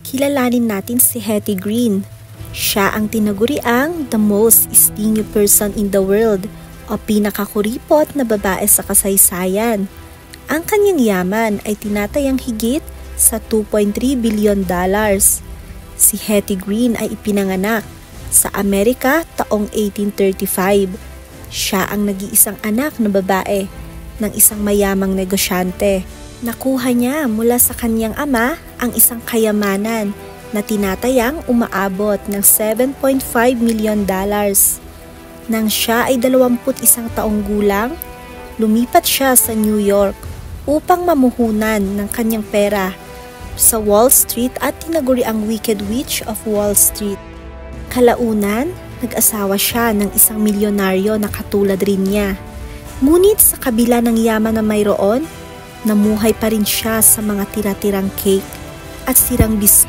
kilalanin natin si Hetty Green. Siya ang tinaguriang the most stingy person in the world o pinakakuripot na babae sa kasaysayan. Ang kanyang yaman ay tinatayang higit sa $2.3 billion. Si Hetty Green ay ipinanganak sa Amerika taong 1835. Siya ang nag-iisang anak na babae ng isang mayamang negosyante. Nakuha niya mula sa kanyang ama ang isang kayamanan na tinatayang umaabot ng $7.5 million. Nang siya ay 21 taong gulang, lumipat siya sa New York upang mamuhunan ng kanyang pera sa Wall Street at tinaguri ang Wicked Witch of Wall Street. Kalaunan, nag-asawa siya ng isang milyonaryo na katulad rin niya. Ngunit sa kabila ng yaman na mayroon, namuhay pa rin siya sa mga tira-tirang cake at sirang biskuit